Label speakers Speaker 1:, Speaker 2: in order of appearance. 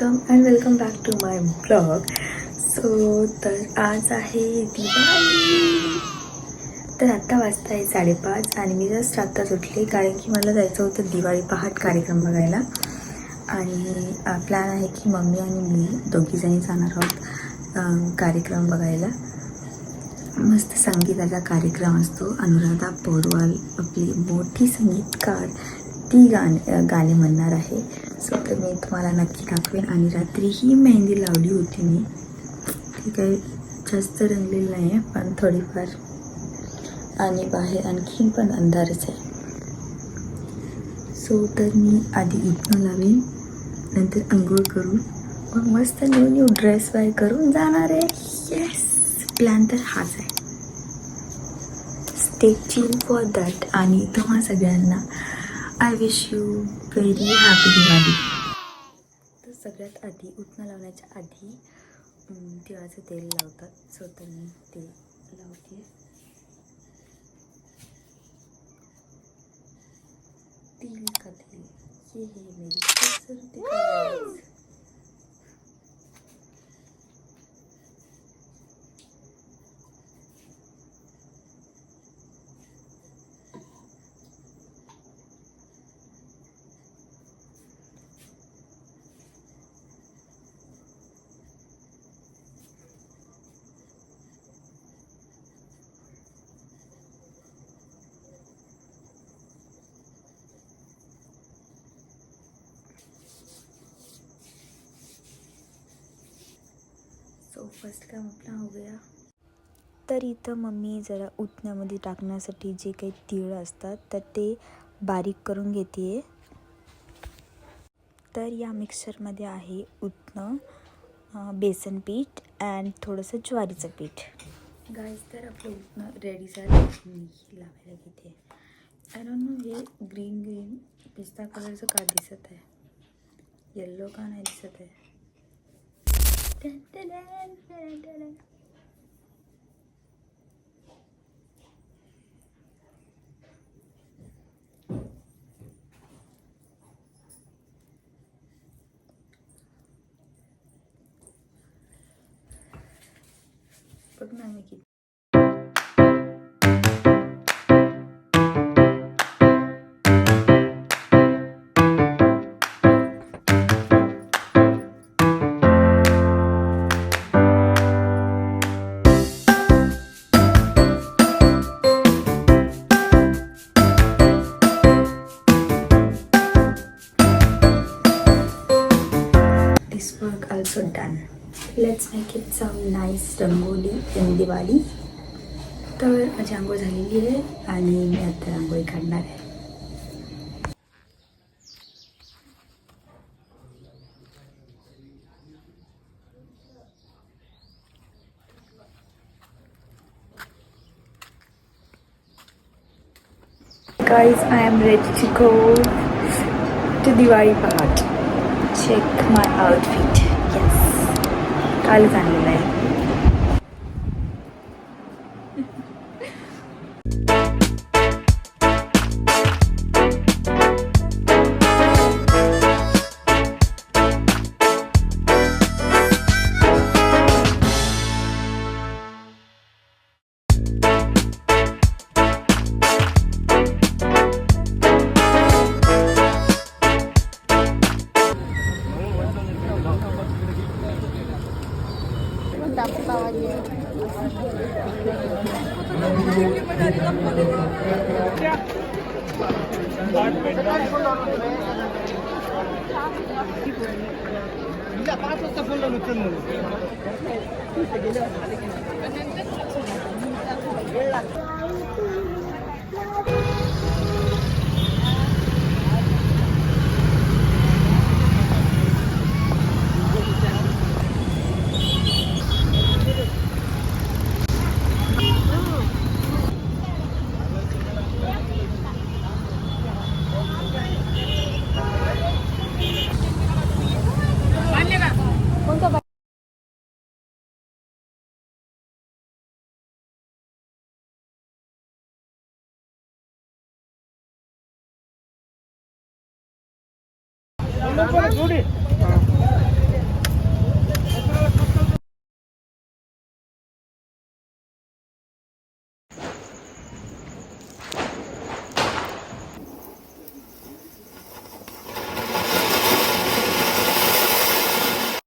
Speaker 1: Welcome back to my blog. तर आज आहे दिवाळी. तर आत्ता वाजता आहे 5:30 आणि मी जस्ट आत्ताच उठले कारण की मला जायचं होतं दिवाळी पहाट कार्यक्रम बघायला. आणि प्लॅन आहे की मम्मी आणि मी दोघीजणी जाणार आहोत कार्यक्रम बघायला. मस्त संगीताचा कार्यक्रम असतो. अनुराधा पौडवाल आपली मोठी संगीतकार ती गाणे म्हणणार आहे. तर मी तुम्हाला नक्की दाखवेन. आणि रात्रीही मेहंदी लावली होती मी. ती काही जास्त रंगलेली नाही आहे पण थोडीफार. आणि बाहेर आणखीन पण अंधारच आहे. तर मी आधी उठणं लावेन, नंतर आंघोळ करून मग मस्त न्यू ड्रेस बाय करून जाणार आहे. येस, प्लॅन तर हाच आहे. Stay tune for that. आणि तुम्हा सगळ्यांना I wish you very happy Diwali. तर सगळ्यात आधी उठणं लावण्याच्या आधी तिळाचं तेल लावतात. तर मी ते लावते. तिल का तेल ये है मेरी खूबसूरती का राज. फर्स्ट काम आपला हो गया. तर इथं मम्मी जरा उठण्यामध्ये टाकण्यासाठी जे काही तीळ असतात तर ते बारीक करून घेते. तर या मिक्सरमध्ये आहे उटणं, बेसन पीठ अँड थोडंसं ज्वारीचं पीठ. गाईज, तर आपलं उटणं रेडी झालं. मी लावायला घेते. आय डोंट नो हे ग्रीन पिस्ता कलरचं का दिसत आहे, येल्लो का नाही दिसत आहे. बघ ना मी किती. Work also done. Let's make it some nice rangoli in Diwali. तर माझी आंघोळ झालेली आहे आणि मी आता रांगोळी काढणार आहे. Guys, I am ready to go to Diwali पहाट. Check my outfit. Yes, कालच आणलेलं आहे.